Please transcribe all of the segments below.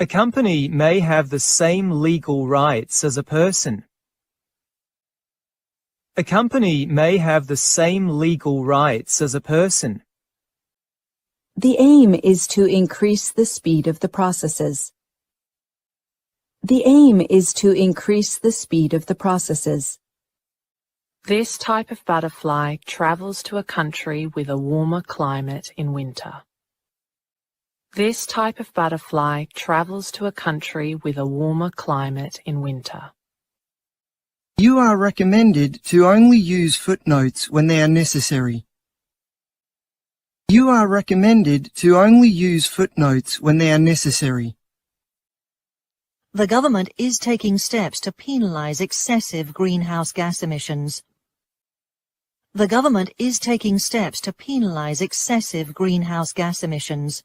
A company may have the same legal rights as a person. A company may have the same legal rights as a person. The aim is to increase the speed of the processes. The aim is to increase the speed of the processes. This type of butterfly travels to a country with a warmer climate in winter. This type of butterfly travels to a country with a warmer climate in winter. You are recommended to only use footnotes when they are necessary. You are recommended to only use footnotes when they are necessary. The government is taking steps to penalize excessive greenhouse gas emissions. The government is taking steps to penalize excessive greenhouse gas emissions.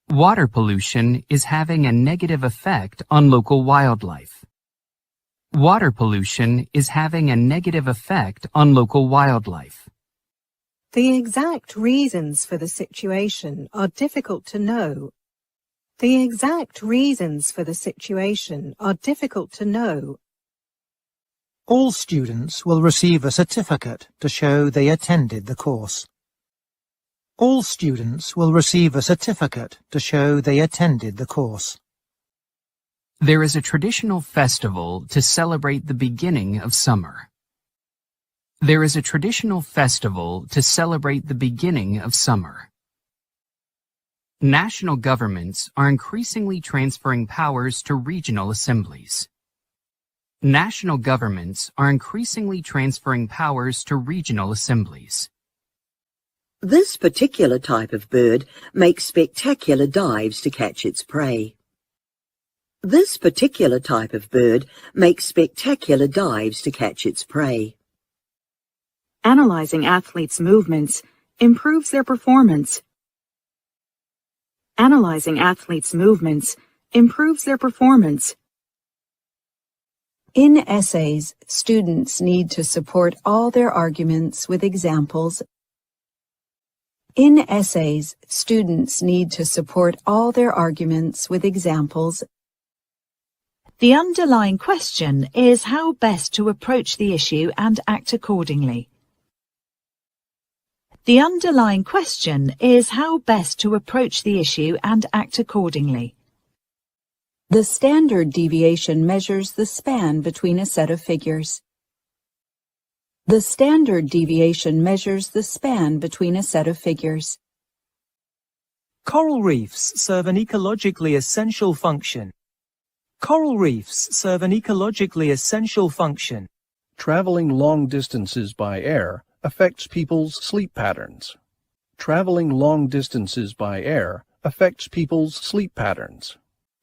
Water pollution is having a negative effect on local wildlife. Water pollution is having a negative effect on local wildlife. The exact reasons for the situation are difficult to know. The exact reasons for the situation are difficult to know. All students will receive a certificate to show they attended the course. All students will receive a certificate to show they attended the course. There is a traditional festival to celebrate the beginning of summer. There is a traditional festival to celebrate the beginning of summer. National governments are increasingly transferring powers to regional assemblies. National governments are increasingly transferring powers to regional assemblies. This particular type of bird makes spectacular dives to catch its prey. This particular type of bird makes spectacular dives to catch its prey. Analyzing athletes' movements improves their performance. Analyzing athletes' movements improves their performance. In essays, students need to support all their arguments with examples. In essays, students need to support all their arguments with examples. The underlying question is how best to approach the issue and act accordingly. The underlying question is how best to approach the issue and act accordingly. The standard deviation measures the span between a set of figures. The standard deviation measures the span between a set of figures. Coral reefs serve an ecologically essential function. Coral reefs serve an ecologically essential function. Traveling long distances by air affects people's sleep patterns. Traveling long distances by air affects people's sleep patterns.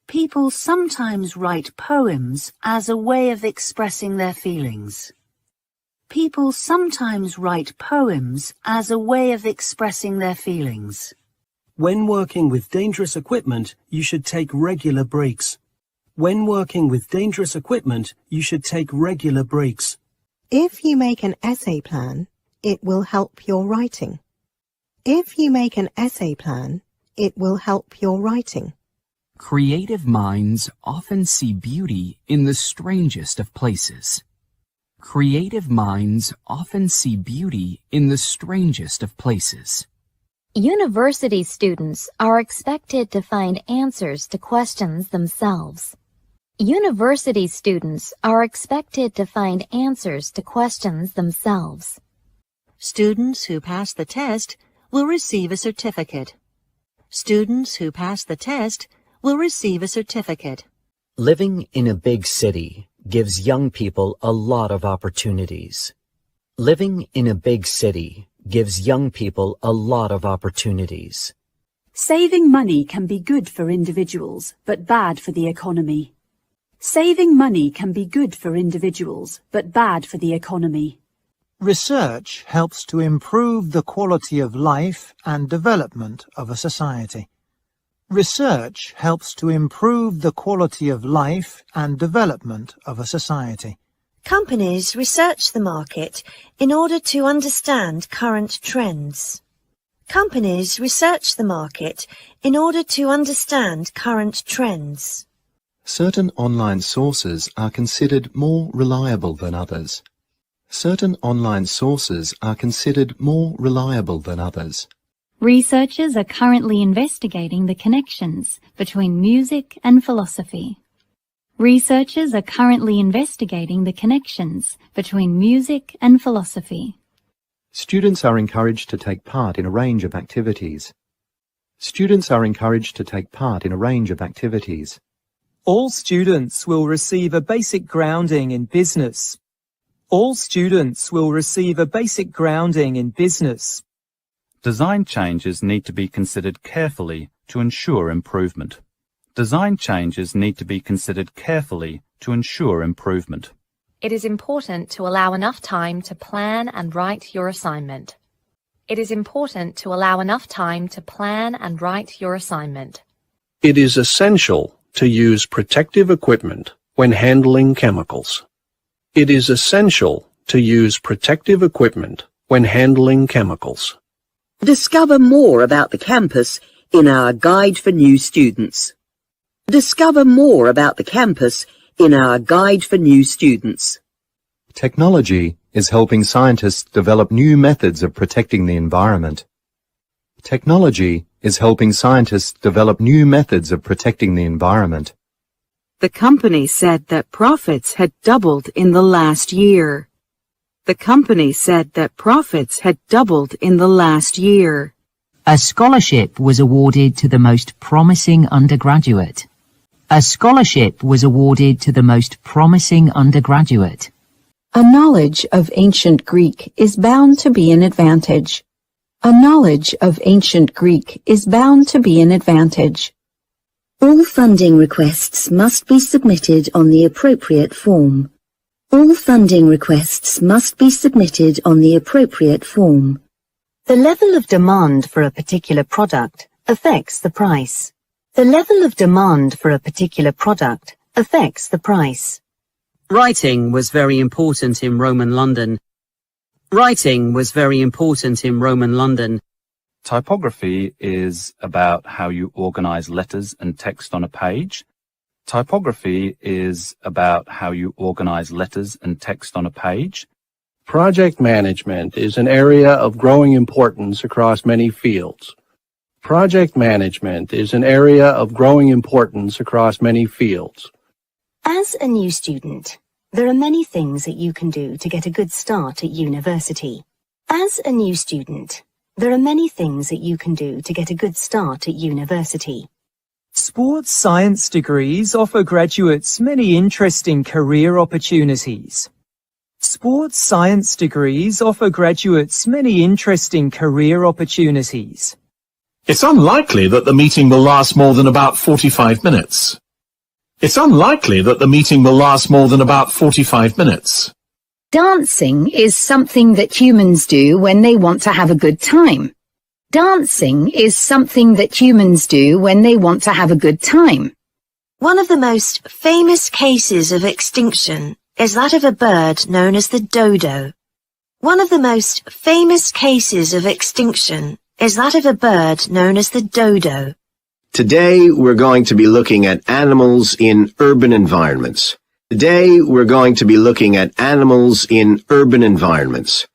People sometimes write poems as a way of expressing their feelings. People sometimes write poems as a way of expressing their feelings. When working with dangerous equipment, you should take regular breaks. When working with dangerous equipment, you should take regular breaks. If you make an essay plan, it will help your writing. If you make an essay plan, it will help your writing. Creative minds often see beauty in the strangest of places. Creative minds often see beauty in the strangest of places. University students are expected to find answers to questions themselves. University students are expected to find answers to questions themselves. Students who pass the test will receive a certificate. Students who pass the test will receive a certificate. Living in a big city gives young people a lot of opportunities. Living in a big city gives young people a lot of opportunities. Saving money can be good for individuals, but bad for the economy. Saving money can be good for individuals, but bad for the economy. Research helps to improve the quality of life and development of a society. Research helps to improve the quality of life and development of a society. Companies research the market in order to understand current trends. Companies research the market in order to understand current trends. Certain online sources are considered more reliable than others. Certain online sources are considered more reliable than others. Researchers are currently investigating the connections between music and philosophy. Researchers are currently investigating the connections between music and philosophy. Students are encouraged to take part in a range of activities. Students are encouraged to take part in a range of activities. All students will receive a basic grounding in business. All students will receive a basic grounding in business. Design changes need to be considered carefully to ensure improvement. Design changes need to be considered carefully to ensure improvement. It is important to allow enough time to plan and write your assignment. It is important to allow enough time to plan and write your assignment. It is essential to use protective equipment when handling chemicals. It is essential to use protective equipment when handling chemicals. Discover more about the campus in our Guide for New Students. Discover more about the campus in our Guide for New Students. Technology is helping scientists develop new methods of protecting the environment. Technology is helping scientists develop new methods of protecting the environment. The company said that profits had doubled in the last year. The company said that profits had doubled in the last year. A scholarship was awarded to the most promising undergraduate. A scholarship was awarded to the most promising undergraduate. A knowledge of ancient Greek is bound to be an advantage. A knowledge of ancient Greek is bound to be an advantage. All funding requests must be submitted on the appropriate form. All funding requests must be submitted on the appropriate form. The level of demand for a particular product affects the price. The level of demand for a particular product affects the price. Writing was very important in Roman London. Writing was very important in Roman London. Typography is about how you organize letters and text on a page. Typography is about how you organize letters and text on a page. Project management is an area of growing importance across many fields. Project management is an area of growing importance across many fields. As a new student, there are many things that you can do to get a good start at university. As a new student, there are many things that you can do to get a good start at university. Sports science degrees offer graduates many interesting career opportunities. Sports science degrees offer graduates many interesting career opportunities. It's unlikely that the meeting will last more than about 45 minutes. It's unlikely that the meeting will last more than about 45 minutes. Dancing is something that humans do when they want to have a good time. Dancing is something that humans do when they want to have a good time. One of the most famous cases of extinction is that of a bird known as the dodo. One of the most famous cases of extinction is that of a bird known as the dodo. Today, we're going to be looking at animals in urban environments. Today, we're going to be looking at animals in urban environments.